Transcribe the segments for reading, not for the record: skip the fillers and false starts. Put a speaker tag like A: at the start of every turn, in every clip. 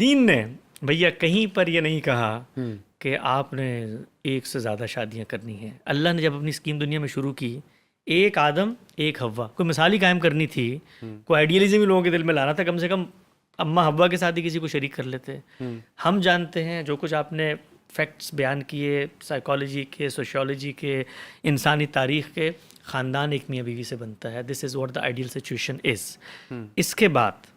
A: दीन ने भैया कहीं पर ये नहीं कहा कि आपने एक से ज़्यादा शादियां करनी हैं। अल्लाह ने जब अपनी स्कीम दुनिया में शुरू की, एक आदम एक हव्वा, कोई मिसाल ही कायम करनी थी, कोई आइडियलिज्म ही लोगों के दिल में लाना था, कम से कम अम्मा हव्वा के साथ ही किसी को शरीक कर लेते। हम जानते हैं जो कुछ आपने फैक्ट्स बयान किए साइकोलॉजी के, सोशियोलॉजी के, इंसानी तारीख़ के, ख़ानदान एक मियाँ बीवी से बनता है। This is what the ideal situation is. इसके बाद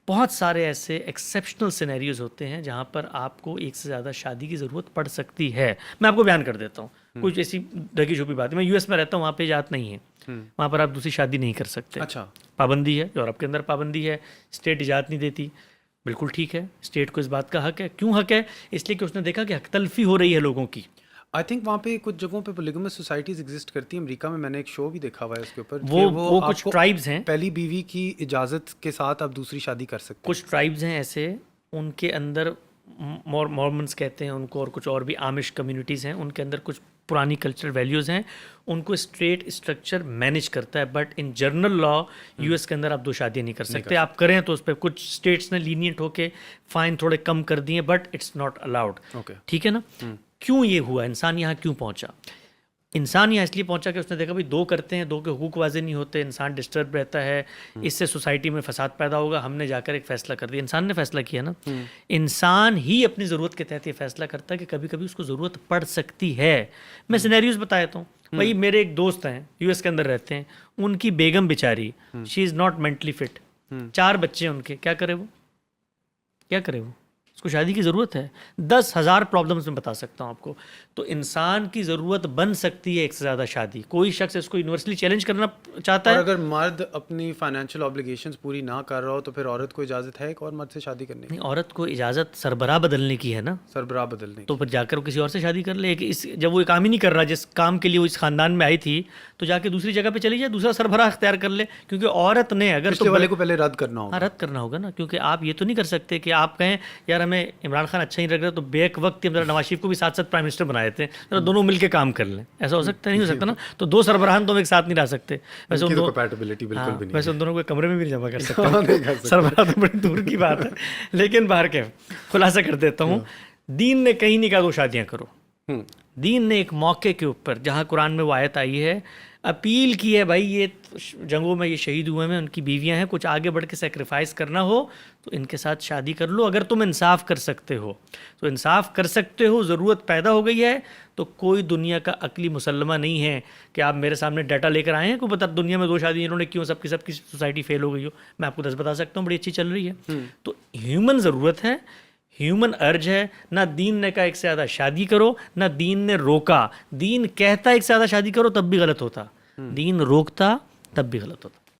A: बहुत सारे ऐसे एक्सेप्शनल सिनेरियोज होते हैं जहाँ पर आपको एक से ज़्यादा शादी की ज़रूरत पड़ सकती है। मैं आपको बयान कर देता हूँ कुछ ऐसी ढकी छुपी बात है। मैं यूएस में रहता हूँ, वहाँ पे इजाज़त नहीं है, वहाँ पर आप दूसरी शादी नहीं कर सकते।
B: अच्छा,
A: पाबंदी है, यूरोप के अंदर पाबंदी है, स्टेट इजाज़त नहीं देती। बिल्कुल ठीक है, स्टेट को इस बात का हक है। क्यों हक है? इसलिए कि उसने देखा कि हक तलफी हो रही है लोगों की।
B: आई थिंक वहाँ पे कुछ जगहों पे पोलिगमस सोसाइटीज एग्जिस्ट करती हैं। अमेरिका में मैंने एक शो भी देखा हुआ है उसके ऊपर।
A: वो कुछ ट्राइब्स हैं,
B: पहली बीवी की इजाज़त के साथ आप दूसरी शादी कर सकते हैं।
A: कुछ ट्राइब्स हैं ऐसे, उनके अंदर मॉर्मन्स कहते हैं उनको, और कुछ और भी आमिश कम्युनिटीज़ हैं, उनके अंदर कुछ पुरानी कल्चरल वैल्यूज़ हैं, उनको स्टेट स्ट्रक्चर मैनेज करता है। But in general law US के अंदर आप दो शादियाँ नहीं कर सकते। आप करें तो उस पर कुछ स्टेट्स ने लीनियंट होके फाइन थोड़े कम कर दिए, बट इट्स नॉट अलाउड। ठीक है ना? क्यों ये हुआ? इंसान यहाँ क्यों पहुँचा? इंसान यहाँ इसलिए पहुँचा कि उसने देखा भाई दो करते हैं, दो के हुकूक वाजे नहीं होते, इंसान डिस्टर्ब रहता है, इससे सोसाइटी में फसाद पैदा होगा। हमने जाकर एक फ़ैसला कर दिया। इंसान ने फ़ैसला किया ना। इंसान ही अपनी ज़रूरत के तहत ये फ़ैसला करता है कि कभी कभी उसको ज़रूरत पड़ सकती है। मैं सिनेरियोज़ बता देता हूँ। भाई मेरे एक दोस्त हैं, यूएस के अंदर रहते हैं, उनकी बेगम बेचारी, she is not mentally fit, 4 बच्चे हैं उनके। क्या करे वो? क्या करे वो? उसको शादी की ज़रूरत है। 10,000 प्रॉब्लम्स मैं बता सकता हूँ आपको। तो इंसान की ज़रूरत बन सकती है एक से ज़्यादा शादी। कोई शख्स इसको यूनिवर्सली चैलेंज करना चाहता है।
B: और अगर मर्द अपनी फाइनेंशियल ऑब्लिगेशंस पूरी ना कर रहा हो तो फिर औरत को इजाज़त है एक और मर्द से शादी करने की?
A: नहीं, औरत को इजाज़त सरबराह बदलने की है ना।
B: सरबराह बदलने की।
A: तो फिर जाकर वो किसी और से शादी कर ले। जब वो काम ही नहीं कर रहा जिस काम के लिए वो इस ख़ानदान में आई थी, तो जाके दूसरी जगह पे चली जाए, दूसरा सरबराह अख्तियार कर ले। क्योंकि औरत ने अगर
B: पिछले वाले को पहले रद्द करना होगा।
A: हाँ, रद्द करना होगा ना। क्योंकि आप ये तो नहीं कर सकते कि आप कहें यार हमें इमरान खान अच्छा नहीं लग रहा, तो बेक वक्त हम जरा नवाज शरीफ को भी साथ साथ प्राइम मिनिस्टर बनाए थे, जरा दोनों मिलकर काम कर लें। ऐसा हो सकता नहीं हो सकता ना। तो दो सरबराहान तो हम एक साथ नहीं रह सकते। वैसे उन दोनों वैसे उन दोनों को कमरे में भी नहीं जमा कर सकते। सरबराह तो बड़ी दूर की बात है। लेकिन बाहर के खुलासा कर देता हूँ, दीन ने कहीं नहीं कहा दो शादियाँ करो। दीन ने एक मौके के ऊपर, जहाँ कुरान में वो आयत आई है, अपील की है भाई ये जंगों में ये शहीद हुए हैं, उनकी बीवियां हैं, कुछ आगे बढ़ के सेक्रीफाइस करना हो तो इनके साथ शादी कर लो। अगर तुम इंसाफ कर सकते हो तो इंसाफ कर सकते हो। ज़रूरत पैदा हो गई है तो कोई दुनिया का अकली मुसलमा नहीं है कि आप मेरे सामने डाटा लेकर आए हैं को बता दुनिया में दो शादी इन्होंने क्यों, सबकी सोसाइटी फेल हो गई हो। मैं आपको 10 बता सकता हूँ, बड़ी अच्छी चल रही है। तो ह्यूमन ज़रूरत है, ह्यूमन अर्ज है। ना दीन ने कहा एक से ज़्यादा शादी करो, ना दीन ने रोका। दीन कहता एक से ज़्यादा शादी करो तब भी गलत होता, दीन रोकता तब भी गलत होता।